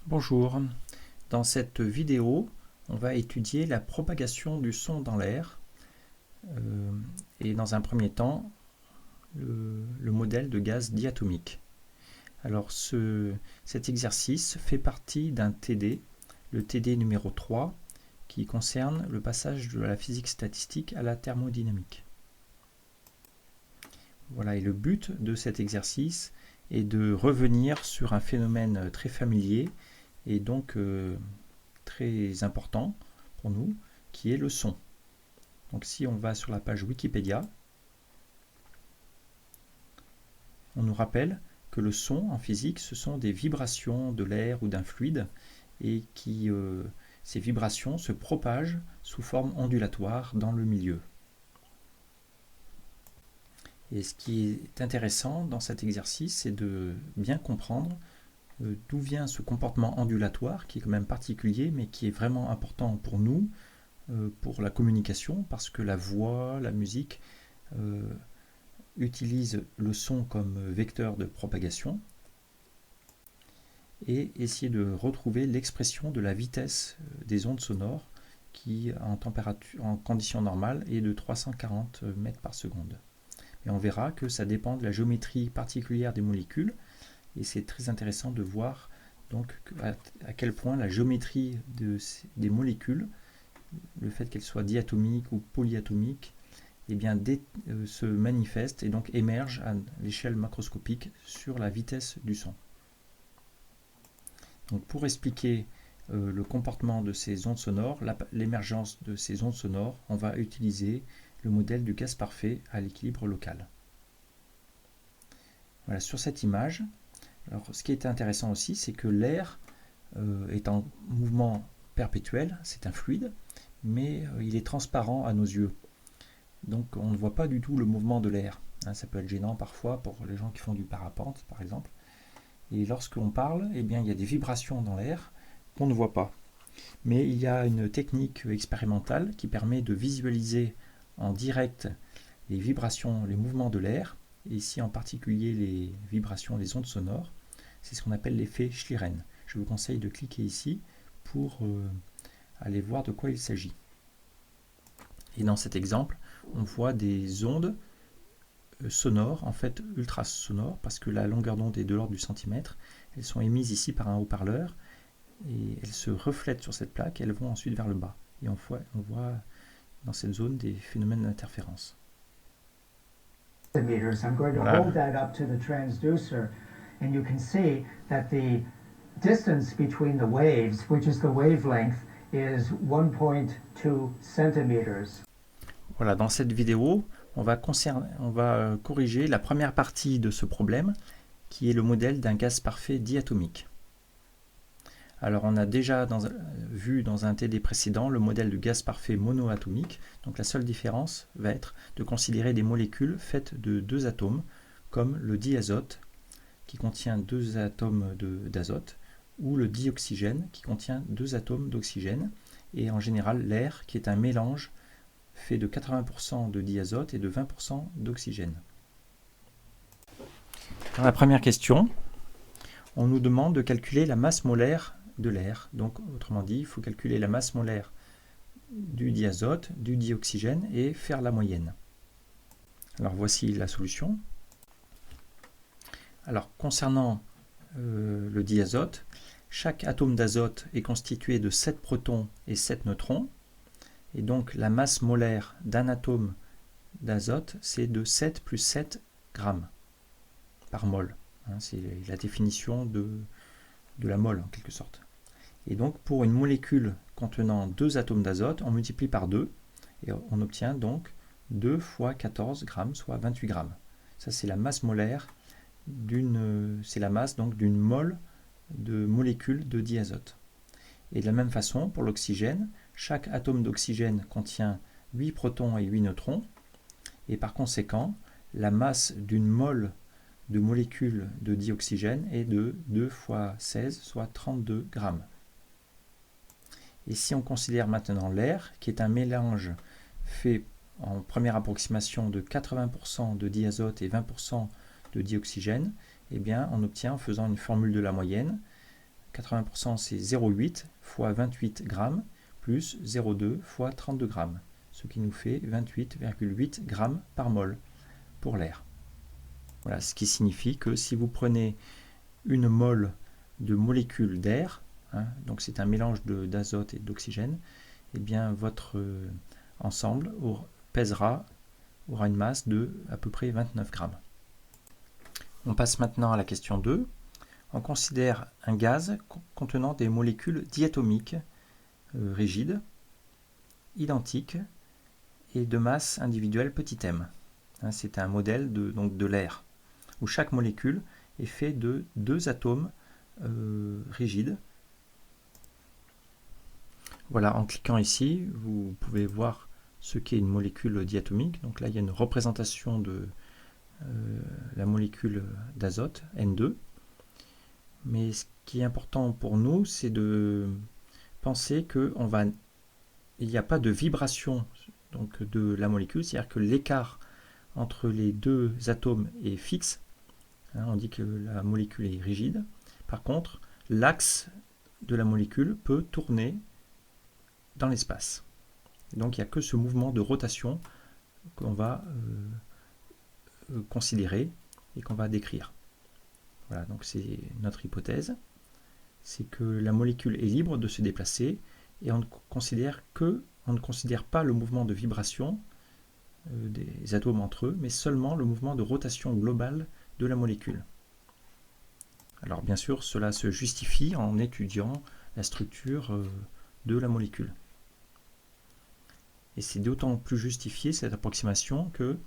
Bonjour, dans cette vidéo, on va étudier la propagation du son dans l'air et dans un premier temps, le modèle de gaz diatomique. Alors cet exercice fait partie d'un TD, le TD numéro 3, qui concerne le passage de la physique statistique à la thermodynamique. Voilà, et le but de cet exercice est de revenir sur un phénomène très familier et donc très important pour nous, qui est le son. Donc si on va sur la page Wikipédia, on nous rappelle que le son en physique, ce sont des vibrations de l'air ou d'un fluide et ces vibrations se propagent sous forme ondulatoire dans le milieu. Et ce qui est intéressant dans cet exercice, c'est de bien comprendre d'où vient ce comportement ondulatoire qui est quand même particulier mais qui est vraiment important pour nous, pour la communication, parce que la voix, la musique utilise le son comme vecteur de propagation, et essayer de retrouver l'expression de la vitesse des ondes sonores qui en conditions normales est de 340 mètres par seconde. Et on verra que ça dépend de la géométrie particulière des molécules, et c'est très intéressant de voir donc à quel point la géométrie des molécules, le fait qu'elles soient diatomiques ou polyatomiques, eh bien, se manifeste et donc émerge à l'échelle macroscopique sur la vitesse du son. Donc pour expliquer le comportement de ces ondes sonores, l'émergence de ces ondes sonores, on va utiliser le modèle du gaz parfait à l'équilibre local. Voilà, sur cette image, alors, ce qui est intéressant aussi, c'est que l'air est en mouvement perpétuel, c'est un fluide, mais il est transparent à nos yeux. Donc on ne voit pas du tout le mouvement de l'air. Ça peut être gênant parfois pour les gens qui font du parapente, par exemple. Et lorsqu'on parle, eh bien, il y a des vibrations dans l'air qu'on ne voit pas. Mais il y a une technique expérimentale qui permet de visualiser en direct les vibrations, les mouvements de l'air, et ici en particulier les vibrations, les ondes sonores. C'est ce qu'on appelle l'effet Schlieren. Je vous conseille de cliquer ici pour aller voir de quoi il s'agit. Et dans cet exemple, on voit des ondes sonores, en fait ultrasonores, parce que la longueur d'onde est de l'ordre du centimètre. Elles sont émises ici par un haut-parleur et elles se reflètent sur cette plaque et elles vont ensuite vers le bas. Et on voit dans cette zone des phénomènes d'interférence. I'm going to hold that up to the transducer, and you can see that the distance between the waves, which is the wavelength, is 1.2 centimeters. Voilà, dans cette vidéo, on va corriger la première partie de ce problème, qui est le modèle d'un gaz parfait diatomique. Alors on a déjà vu dans un TD précédent le modèle de gaz parfait monoatomique. Donc la seule différence va être de considérer des molécules faites de deux atomes, comme le diazote qui contient deux atomes d'azote, ou le dioxygène qui contient deux atomes d'oxygène, et en général l'air qui est un mélange fait de 80% de diazote et de 20% d'oxygène. Dans la première question, on nous demande de calculer la masse molaire de l'air. Donc, autrement dit, il faut calculer la masse molaire du diazote, du dioxygène et faire la moyenne. Alors, voici la solution. Alors, concernant le diazote, chaque atome d'azote est constitué de 7 protons et 7 neutrons. Et donc, la masse molaire d'un atome d'azote, c'est de 7 plus 7 grammes par mol. C'est la définition de la mole, en quelque sorte. Et donc, pour une molécule contenant 2 atomes d'azote, on multiplie par 2, et on obtient donc 2 fois 14 grammes, soit 28 grammes. Ça, c'est la masse molaire c'est la masse donc d'une mole de molécules de diazote. Et de la même façon, pour l'oxygène, chaque atome d'oxygène contient 8 protons et 8 neutrons, et par conséquent, la masse d'une mole de molécules de dioxygène est de 2 fois 16, soit 32 grammes. Et si on considère maintenant l'air, qui est un mélange fait en première approximation de 80% de diazote et 20% de dioxygène, eh bien on obtient, en faisant une formule de la moyenne, 80% c'est 0,8 fois 28 grammes plus 0,2 fois 32 grammes, ce qui nous fait 28,8 grammes par mol pour l'air. Voilà, ce qui signifie que si vous prenez une mole de molécules d'air, donc c'est un mélange d'azote et d'oxygène, eh bien votre ensemble aura une masse de à peu près 29 grammes. On passe maintenant à la question 2. On considère un gaz contenant des molécules diatomiques rigides, identiques et de masse individuelle petit m. C'est un modèle de l'air, où chaque molécule est faite de 2 atomes rigides. Voilà, en cliquant ici, vous pouvez voir ce qu'est une molécule diatomique. Donc là, il y a une représentation de la molécule d'azote, N2. Mais ce qui est important pour nous, c'est de penser qu'il n'y a pas de vibration donc, de la molécule, c'est-à-dire que l'écart entre les 2 atomes est fixe. On dit que la molécule est rigide. Par contre, l'axe de la molécule peut tourner dans l'espace. Donc il n'y a que ce mouvement de rotation qu'on va considérer et qu'on va décrire. Voilà, donc c'est notre hypothèse. C'est que la molécule est libre de se déplacer et on ne considère pas le mouvement de vibration des atomes entre eux, mais seulement le mouvement de rotation globale de la molécule. Alors bien sûr, cela se justifie en étudiant la structure de la molécule. Et c'est d'autant plus justifié cette approximation que,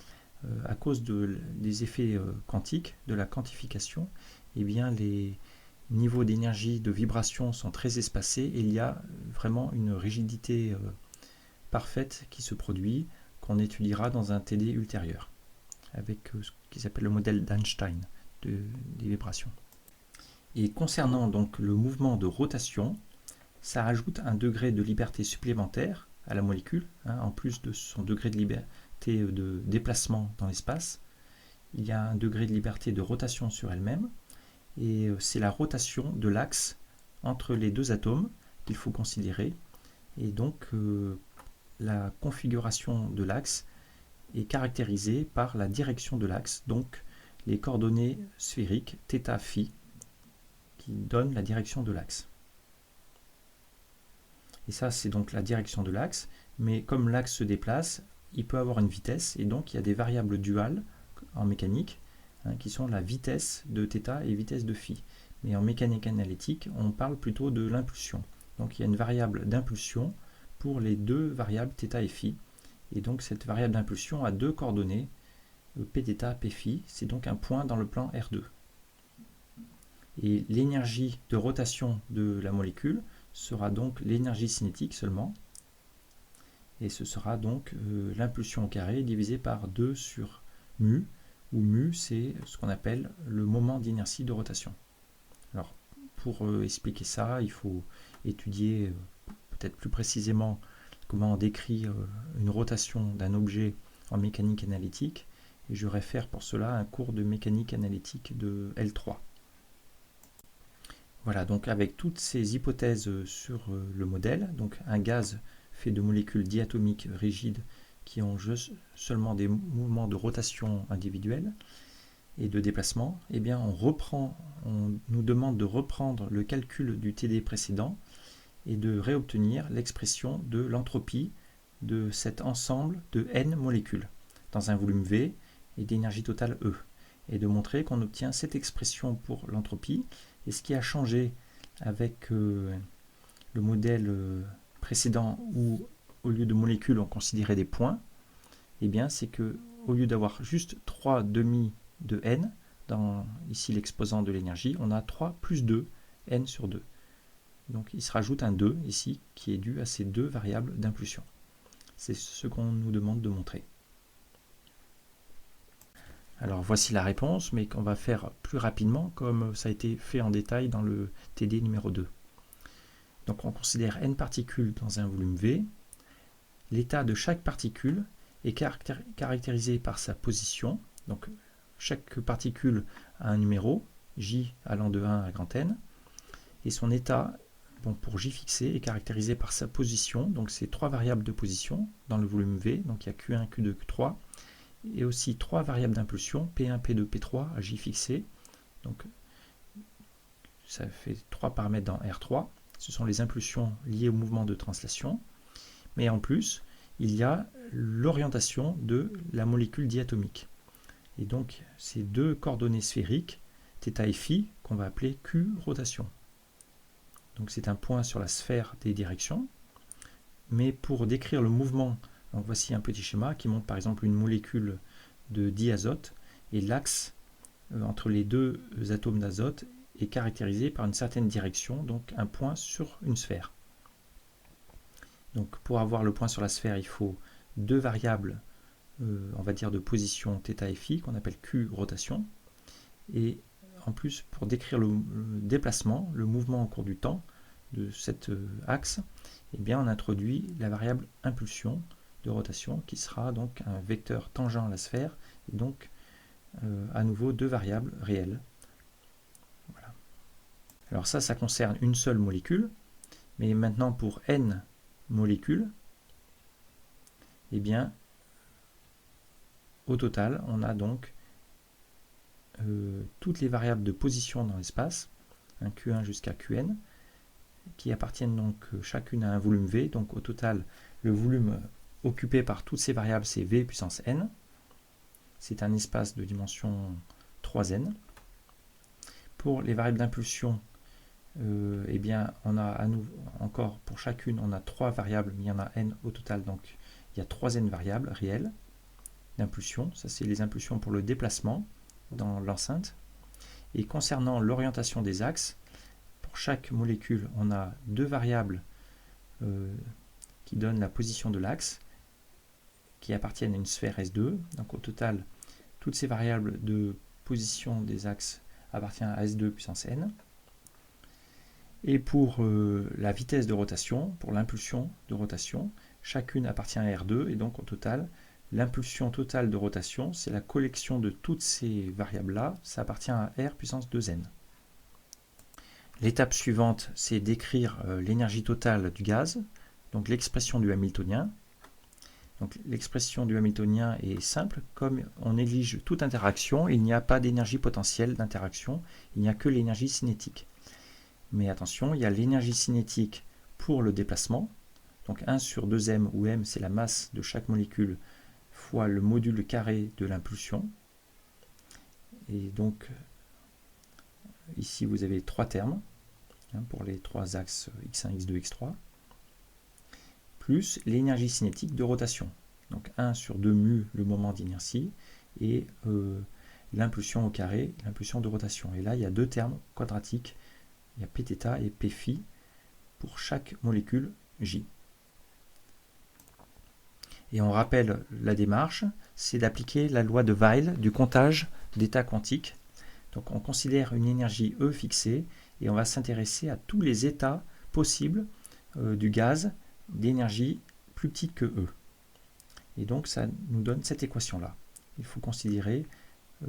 à cause des effets quantiques, de la quantification, eh bien les niveaux d'énergie de vibration sont très espacés et il y a vraiment une rigidité parfaite qui se produit, qu'on étudiera dans un TD ultérieur, avec ce qui s'appelle le modèle d'Einstein des vibrations. Et concernant donc le mouvement de rotation, ça rajoute un degré de liberté supplémentaire à la molécule, en plus de son degré de liberté de déplacement dans l'espace. Il y a un degré de liberté de rotation sur elle-même, et c'est la rotation de l'axe entre les 2 atomes qu'il faut considérer. Et donc la configuration de l'axe est caractérisée par la direction de l'axe, donc les coordonnées sphériques θ, phi, qui donnent la direction de l'axe. Et ça, c'est donc la direction de l'axe, mais comme l'axe se déplace, il peut avoir une vitesse, et donc il y a des variables duales en mécanique, qui sont la vitesse de θ et vitesse de phi. Mais en mécanique analytique, on parle plutôt de l'impulsion. Donc il y a une variable d'impulsion pour les 2 variables θ et phi. Et donc cette variable d'impulsion a 2 coordonnées, pθ, pφ. C'est donc un point dans le plan R2. Et l'énergie de rotation de la molécule sera donc l'énergie cinétique seulement. Et ce sera donc l'impulsion au carré divisé par 2 sur mu, où mu c'est ce qu'on appelle le moment d'inertie de rotation. Alors pour expliquer ça, il faut étudier peut-être plus précisément comment on décrit une rotation d'un objet en mécanique analytique, et je réfère pour cela à un cours de mécanique analytique de L3. Voilà, donc avec toutes ces hypothèses sur le modèle, donc un gaz fait de molécules diatomiques rigides qui ont seulement des mouvements de rotation individuels et de déplacement, eh bien on nous demande de reprendre le calcul du TD précédent et de réobtenir l'expression de l'entropie de cet ensemble de n molécules dans un volume V et d'énergie totale E, et de montrer qu'on obtient cette expression pour l'entropie. Et ce qui a changé avec le modèle précédent où au lieu de molécules on considérait des points, eh bien c'est que au lieu d'avoir juste 3 demi de n, dans ici l'exposant de l'énergie, on a 3 plus 2, n sur 2. Donc il se rajoute un 2 ici qui est dû à ces 2 variables d'impulsion. C'est ce qu'on nous demande de montrer. Alors voici la réponse, mais qu'on va faire plus rapidement comme ça a été fait en détail dans le TD numéro 2. Donc on considère n particules dans un volume V. L'état de chaque particule est caractérisé par sa position. Donc chaque particule a un numéro, J allant de 1 à grand N. et son état, bon, pour J fixé, est caractérisé par sa position. Donc c'est 3 variables de position dans le volume V, donc il y a Q1, Q2, Q3, et aussi 3 variables d'impulsion, P1, P2, P3 à J fixé. Donc ça fait 3 paramètres dans R3. Ce sont les impulsions liées au mouvement de translation. Mais en plus, il y a l'orientation de la molécule diatomique. Et donc, ces deux coordonnées sphériques, θ et φ, qu'on va appeler Q rotation. Donc c'est un point sur la sphère des directions. Mais pour décrire le mouvement, donc voici un petit schéma qui montre par exemple une molécule de diazote, et l'axe entre les deux atomes d'azote est caractérisé par une certaine direction, donc un point sur une sphère. Donc pour avoir le point sur la sphère, il faut deux variables, on va dire de position θ et φ, qu'on appelle Q rotation. Et en plus, pour décrire le déplacement, le mouvement au cours du temps de cet axe, eh bien, on introduit la variable impulsion de rotation qui sera donc un vecteur tangent à la sphère, et donc à nouveau deux variables réelles. Voilà. Alors ça concerne une seule molécule, mais maintenant pour n molécules, eh bien, au total, on a donc toutes les variables de position dans l'espace, un Q1 jusqu'à Qn, qui appartiennent donc chacune à un volume V. Donc au total, le volume occupé par toutes ces variables, c'est V puissance n. C'est un espace de dimension 3n. Pour les variables d'impulsion, eh bien, on a à nouveau, encore pour chacune, on a 3 variables, mais il y en a n au total, donc il y a 3n variables réelles d'impulsion. Ça, c'est les impulsions pour le déplacement dans l'enceinte. Et concernant l'orientation des axes, pour chaque molécule, on a deux variables qui donnent la position de l'axe, qui appartiennent à une sphère S2. Donc au total, toutes ces variables de position des axes appartiennent à S2 puissance n. Et pour la vitesse de rotation, pour l'impulsion de rotation, chacune appartient à R2, et donc au total, l'impulsion totale de rotation, c'est la collection de toutes ces variables-là, ça appartient à R puissance 2n. L'étape suivante, c'est d'écrire l'énergie totale du gaz, donc l'expression du Hamiltonien. Donc l'expression du Hamiltonien est simple, comme on néglige toute interaction, il n'y a pas d'énergie potentielle d'interaction, il n'y a que l'énergie cinétique. Mais attention, il y a l'énergie cinétique pour le déplacement, donc 1 sur 2m, où m c'est la masse de chaque molécule, fois le module carré de l'impulsion. Et donc, ici vous avez trois termes, pour les trois axes x1, x2, x3, plus l'énergie cinétique de rotation. Donc 1 sur 2 mu, le moment d'inertie, et l'impulsion au carré, l'impulsion de rotation. Et là, il y a deux termes quadratiques, il y a Pθ et Pφ pour chaque molécule J. Et on rappelle la démarche, c'est d'appliquer la loi de Weyl du comptage d'états quantiques. Donc on considère une énergie E fixée et on va s'intéresser à tous les états possibles du gaz d'énergie plus petite que E. Et donc ça nous donne cette équation-là. Il faut considérer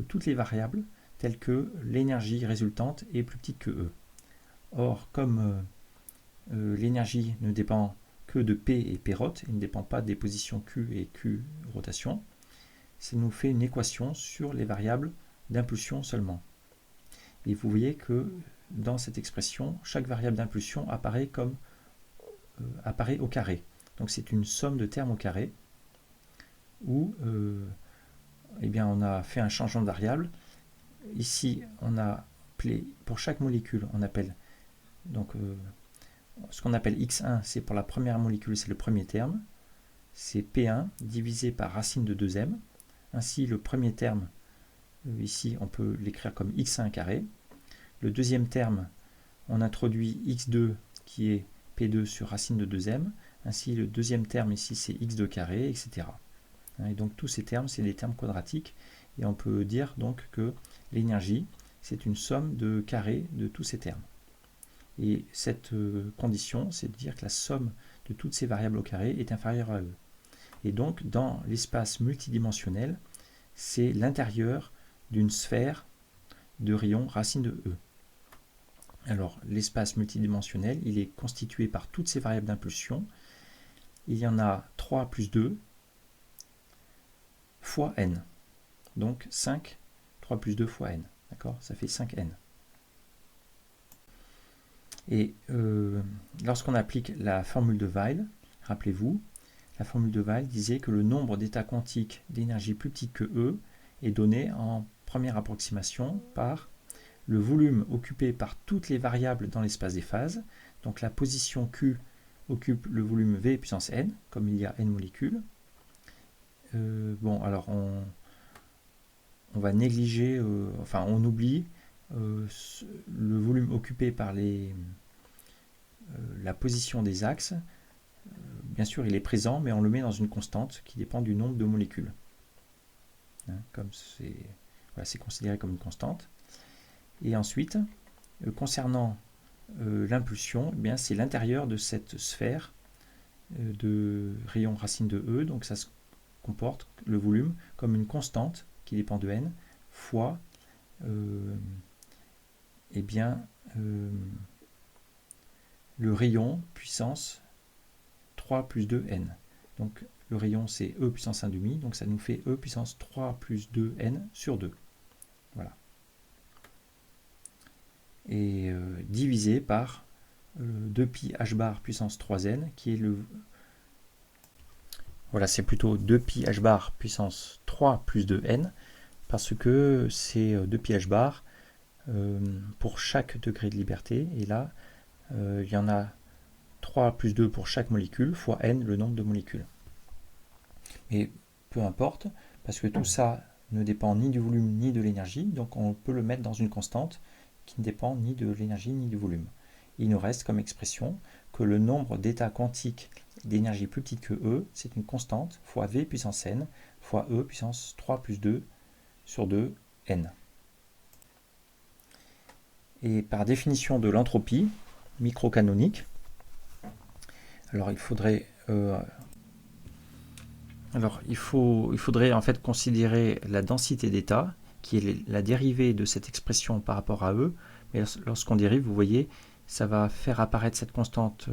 toutes les variables telles que l'énergie résultante est plus petite que E. Or, comme l'énergie ne dépend que de P et P rot, il ne dépend pas des positions Q et Q rotation, ça nous fait une équation sur les variables d'impulsion seulement. Et vous voyez que dans cette expression, chaque variable d'impulsion apparaît au carré. Donc c'est une somme de termes au carré où eh bien, on a fait un changement de variable. Ici, on a appelé, pour chaque molécule, on appelle donc ce qu'on appelle x1, c'est pour la première molécule, c'est le premier terme. C'est P1 divisé par racine de 2m. Ainsi, le premier terme, ici, on peut l'écrire comme x1 carré. Le deuxième terme, on introduit x2 qui est P2 sur racine de 2m. Ainsi, le deuxième terme ici, c'est x2 carré, etc. Et donc, tous ces termes, c'est des termes quadratiques. Et on peut dire donc que l'énergie, c'est une somme de carrés de tous ces termes. Et cette condition, c'est de dire que la somme de toutes ces variables au carré est inférieure à E. Et donc, dans l'espace multidimensionnel, c'est l'intérieur d'une sphère de rayon racine de E. Alors, l'espace multidimensionnel, il est constitué par toutes ces variables d'impulsion. Il y en a 3 plus 2 fois n. Donc 5, 3 plus 2 fois n. D'accord? Ça fait 5n. Et lorsqu'on applique la formule de Weyl, rappelez-vous, la formule de Weyl disait que le nombre d'états quantiques d'énergie plus petit que E est donné en première approximation par le volume occupé par toutes les variables dans l'espace des phases. Donc la position Q occupe le volume V puissance n, comme il y a n molécules. Bon, alors on va négliger, enfin on oublie le volume occupé par la position des axes. Bien sûr, il est présent, mais on le met dans une constante qui dépend du nombre de molécules. Hein, comme c'est considéré comme une constante. Et ensuite, concernant l'impulsion, eh bien c'est l'intérieur de cette sphère de rayon racine de E, donc ça se comporte le volume comme une constante qui dépend de n fois eh bien, le rayon puissance 3 plus 2n. Donc le rayon c'est E puissance 1,5, donc ça nous fait E puissance 3 plus 2n sur 2. Voilà. Et divisé par 2pi h bar puissance 3n, qui est le... Voilà, c'est plutôt 2pi h bar puissance 3 plus 2n, parce que c'est 2pi h bar pour chaque degré de liberté, et là, il y en a 3 plus 2 pour chaque molécule, fois n, le nombre de molécules. Mais peu importe, parce que tout ça ne dépend ni du volume ni de l'énergie, donc on peut le mettre dans une constante qui ne dépend ni de l'énergie ni du volume. Il nous reste comme expression que le nombre d'états quantiques d'énergie plus petite que E, c'est une constante, fois V puissance n, fois E puissance 3 plus 2 sur 2 n. Et par définition de l'entropie microcanonique, alors il faudrait en fait considérer la densité d'état, qui est la dérivée de cette expression par rapport à E, mais lorsqu'on dérive, vous voyez, ça va faire apparaître cette constante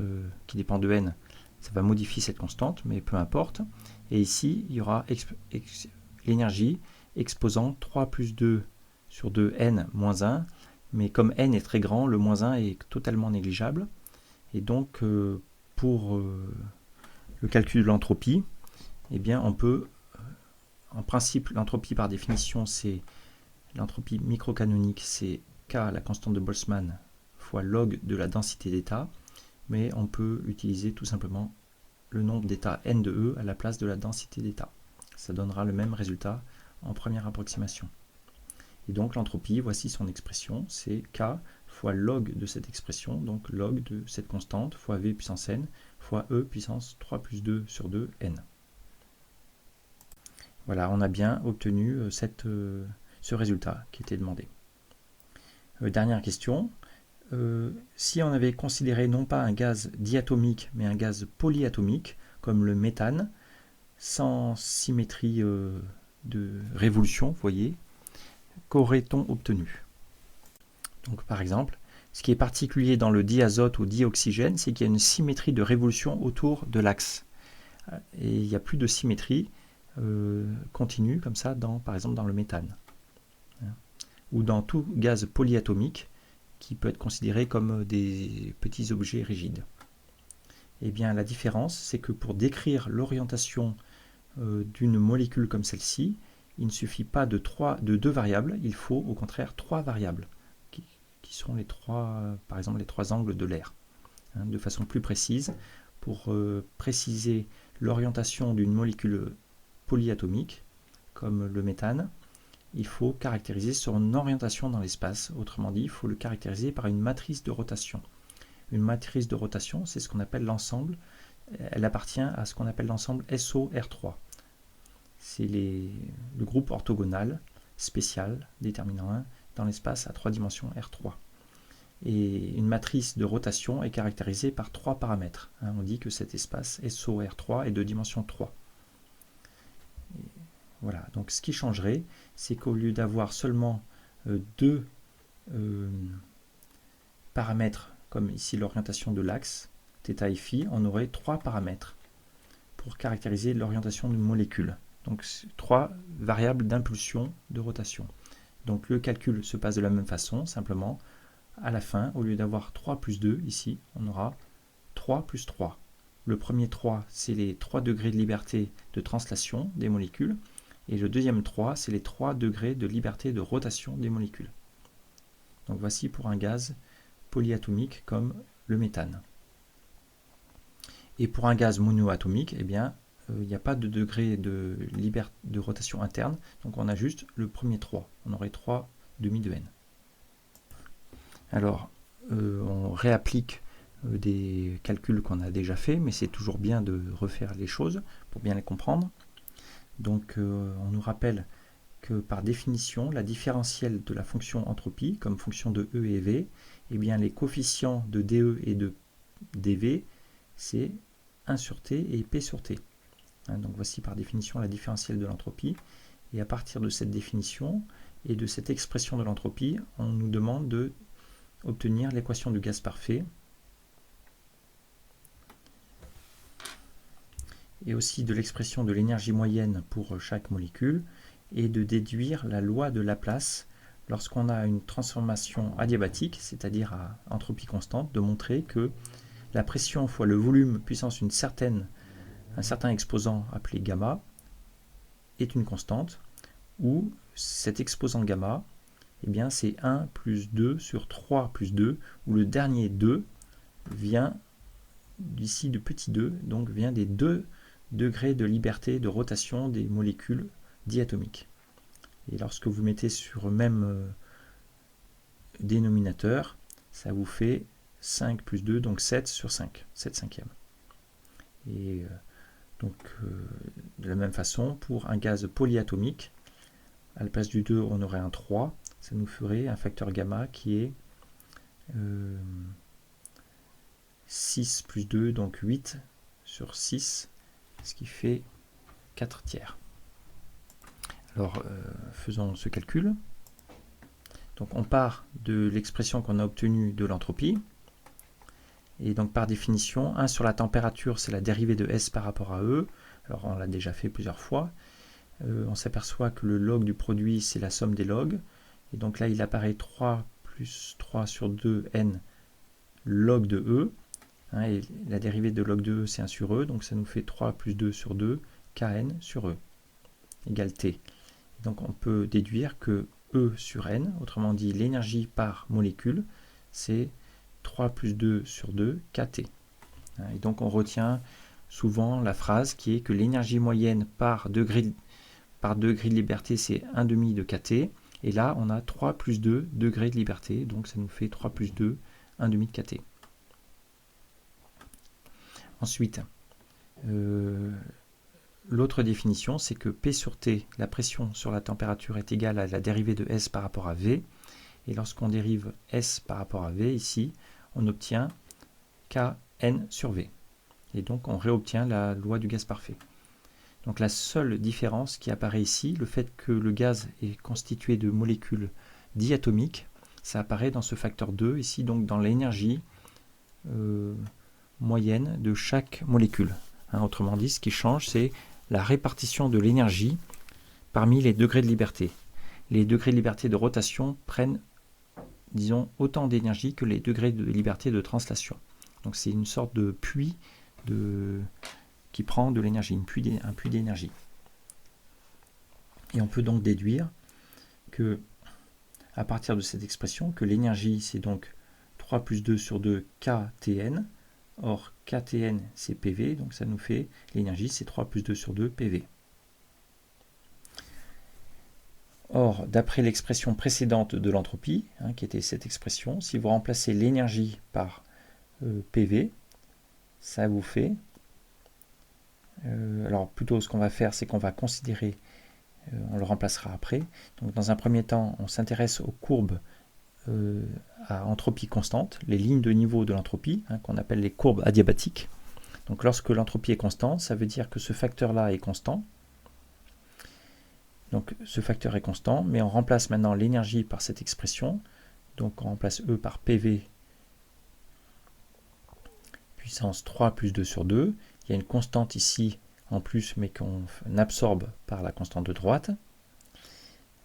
qui dépend de n, ça va modifier cette constante, mais peu importe. Et ici, il y aura l'énergie exposant 3 plus 2 sur 2n moins 1, mais comme n est très grand, le moins 1 est totalement négligeable. Et donc, pour le calcul de l'entropie, eh bien, on peut, en principe, l'entropie par définition, c'est l'entropie microcanonique, c'est K, la constante de Boltzmann, fois log de la densité d'état, mais on peut utiliser tout simplement le nombre d'états n de E à la place de la densité d'état. Ça donnera le même résultat en première approximation. Et donc l'entropie, voici son expression, c'est K fois log de cette expression, donc log de cette constante, fois V puissance n, fois E puissance 3 plus 2 sur 2 n. Voilà, on a bien obtenu ce résultat qui était demandé. Dernière question. Si on avait considéré non pas un gaz diatomique, mais un gaz polyatomique, comme le méthane, sans symétrie de révolution, vous voyez, qu'aurait-on obtenu? Donc par exemple, ce qui est particulier dans le diazote ou dioxygène, c'est qu'il y a une symétrie de révolution autour de l'axe. Et il n'y a plus de symétrie continue comme ça, par exemple dans le méthane. Ou dans tout gaz polyatomique qui peut être considéré comme des petits objets rigides. Eh bien la différence, c'est que pour décrire l'orientation d'une molécule comme celle-ci, il ne suffit pas de 2 variables, il faut au contraire 3 variables, qui sont les 3, par exemple les 3 angles de l'air. De façon plus précise, pour préciser l'orientation d'une molécule polyatomique, comme le méthane, il faut caractériser son orientation dans l'espace. Autrement dit, il faut le caractériser par une matrice de rotation. Une matrice de rotation, c'est ce qu'on appelle l'ensemble. Elle appartient à ce qu'on appelle l'ensemble SO-R3. C'est le groupe orthogonal spécial déterminant 1 dans l'espace à 3 dimensions R3. Et une matrice de rotation est caractérisée par 3 paramètres. On dit que cet espace SO-R3 est de dimension 3. Et voilà, donc ce qui changerait, c'est qu'au lieu d'avoir seulement 2 paramètres, comme ici l'orientation de l'axe, θ et φ, on aurait 3 paramètres pour caractériser l'orientation d'une molécule. Donc 3 variables d'impulsion de rotation. Donc le calcul se passe de la même façon, simplement à la fin, au lieu d'avoir 3 plus 2, ici, on aura 3 plus 3. Le premier 3, c'est les 3 degrés de liberté de translation des molécules, et le deuxième 3, c'est les 3 degrés de liberté de rotation des molécules. Donc voici pour un gaz polyatomique comme le méthane. Et pour un gaz monoatomique, eh bien, il n'y a pas de degré de rotation interne, donc on a juste le premier 3. On aurait 3 demi de n. Alors, on réapplique des calculs qu'on a déjà fait, mais c'est toujours bien de refaire les choses pour bien les comprendre. Donc, on nous rappelle que par définition, la différentielle de la fonction entropie, comme fonction de E et V, eh bien, les coefficients de dE et de dV, c'est 1 sur T et P sur T. Donc voici par définition la différentielle de l'entropie. Et à partir de cette définition et de cette expression de l'entropie, on nous demande de obtenir l'équation du gaz parfait et aussi de l'expression de l'énergie moyenne pour chaque molécule et de déduire la loi de Laplace lorsqu'on a une transformation adiabatique, c'est-à-dire à entropie constante, de montrer que la pression fois le volume puissance un certain exposant appelé gamma est une constante, où cet exposant gamma, eh bien c'est 1 plus 2 sur 3 plus 2, où le dernier 2 vient d'ici de petit 2, donc vient des 2 degrés de liberté de rotation des molécules diatomiques. Et lorsque vous mettez sur le même dénominateur, ça vous fait 5 plus 2, donc 7 sur 5, 7 cinquièmes. Et donc, de la même façon, pour un gaz polyatomique, à la place du 2, on aurait un 3, ça nous ferait un facteur gamma qui est 6 plus 2, donc 8 sur 6, ce qui fait 4 tiers. Alors, faisons ce calcul. Donc, on part de l'expression qu'on a obtenue de l'entropie. Et donc, par définition, 1 sur la température, c'est la dérivée de S par rapport à E. Alors, on l'a déjà fait plusieurs fois. On s'aperçoit que le log du produit, c'est la somme des logs. Et donc là, il apparaît 3 plus 3 sur 2 n log de E. Et la dérivée de log de E, c'est 1 sur E. Donc ça nous fait 3 plus 2 sur 2 kn sur E égale T. Et donc on peut déduire que E sur n, autrement dit l'énergie par molécule, c'est 3 plus 2 sur 2 kT. Et donc on retient souvent la phrase qui est que l'énergie moyenne par degré de liberté, c'est 1,5 de kT. Et là, on a 3 plus 2 degrés de liberté. Donc, ça nous fait 3 plus 2, 1,5 de kT. Ensuite, l'autre définition, c'est que P sur T, la pression sur la température, est égale à la dérivée de S par rapport à V. Et lorsqu'on dérive S par rapport à V, ici, on obtient Kn sur V. Et donc, on réobtient la loi du gaz parfait. Donc la seule différence qui apparaît ici, le fait que le gaz est constitué de molécules diatomiques, ça apparaît dans ce facteur 2, ici donc dans l'énergie moyenne de chaque molécule. Autrement dit, ce qui change, c'est la répartition de l'énergie parmi les degrés de liberté. Les degrés de liberté de rotation prennent, disons, autant d'énergie que les degrés de liberté de translation. Donc c'est une sorte de puits qui prend de l'énergie, un puits d'énergie. Et on peut donc déduire que, à partir de cette expression, que l'énergie c'est donc 3 plus 2 sur 2 kTn. Or, kTn c'est PV, donc ça nous fait l'énergie c'est 3 plus 2 sur 2 PV. Or, d'après l'expression précédente de l'entropie, qui était cette expression, si vous remplacez l'énergie par PV, ça vous fait... alors plutôt ce qu'on va faire, c'est qu'on va considérer, on le remplacera après. Donc dans un premier temps, on s'intéresse aux courbes à entropie constante, les lignes de niveau de l'entropie, qu'on appelle les courbes adiabatiques. Donc lorsque l'entropie est constante, ça veut dire que ce facteur-là est constant. Donc ce facteur est constant, mais on remplace maintenant l'énergie par cette expression. Donc on remplace E par PV puissance 3 plus 2 sur 2. Il y a une constante ici en plus, mais qu'on absorbe par la constante de droite.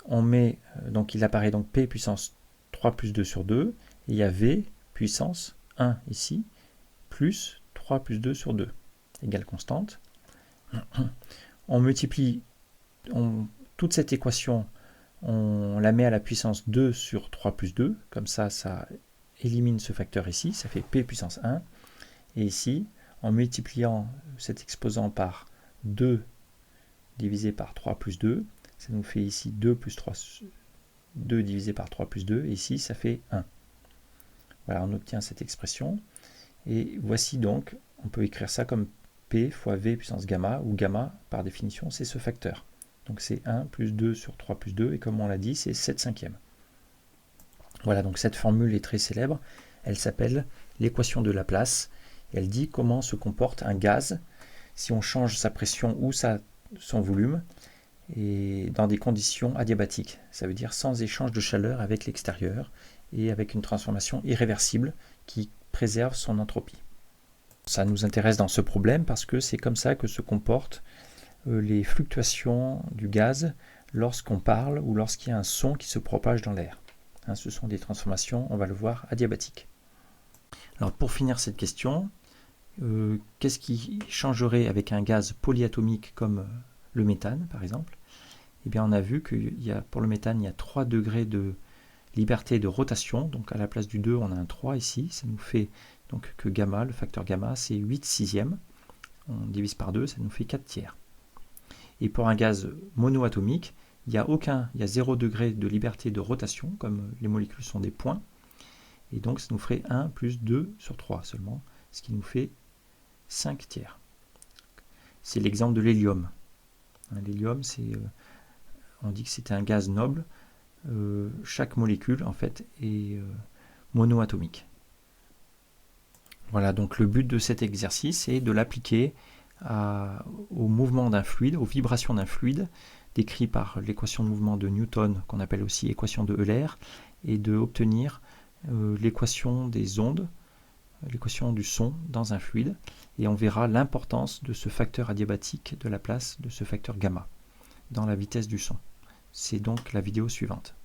On met, donc il apparaît donc P puissance 3 plus 2 sur 2. Et il y a V puissance 1 ici, plus 3 plus 2 sur 2, égale constante. On multiplie toute cette équation, on la met à la puissance 2 sur 3 plus 2, comme ça, ça élimine ce facteur ici, ça fait P puissance 1. Et ici, en multipliant cet exposant par 2 divisé par 3 plus 2, ça nous fait ici 2 divisé par 3 plus 2, et ici, ça fait 1. Voilà, on obtient cette expression. Et voici donc, on peut écrire ça comme P fois V puissance gamma, où gamma, par définition, c'est ce facteur. Donc c'est 1 plus 2 sur 3 plus 2, et comme on l'a dit, c'est 7/5. Voilà, donc cette formule est très célèbre. Elle s'appelle l'équation de Laplace. Elle dit comment se comporte un gaz si on change sa pression ou son volume et dans des conditions adiabatiques. Ça veut dire sans échange de chaleur avec l'extérieur et avec une transformation irréversible qui préserve son entropie. Ça nous intéresse dans ce problème parce que c'est comme ça que se comportent les fluctuations du gaz lorsqu'on parle ou lorsqu'il y a un son qui se propage dans l'air. Ce sont des transformations, on va le voir, adiabatiques. Alors pour finir cette question, qu'est-ce qui changerait avec un gaz polyatomique comme le méthane par exemple? Eh bien on a vu que pour le méthane il y a 3 degrés de liberté de rotation, donc à la place du 2 on a un 3 ici, ça nous fait donc que gamma, le facteur gamma c'est 8/6, on divise par 2, ça nous fait 4/3. Et pour un gaz monoatomique, il y a 0 degré de liberté de rotation, comme les molécules sont des points, et donc ça nous ferait 1 plus 2 sur 3 seulement, ce qui nous fait 5/3. C'est l'exemple de l'hélium. L'hélium, on dit que c'est un gaz noble. Chaque molécule, en fait, est monoatomique. Voilà, donc le but de cet exercice est de l'appliquer au mouvement d'un fluide, aux vibrations d'un fluide, décrit par l'équation de mouvement de Newton, qu'on appelle aussi équation de Euler, et de obtenir l'équation des ondes, l'équation du son dans un fluide, et on verra l'importance de ce facteur adiabatique de Laplace, de ce facteur gamma, dans la vitesse du son. C'est donc la vidéo suivante.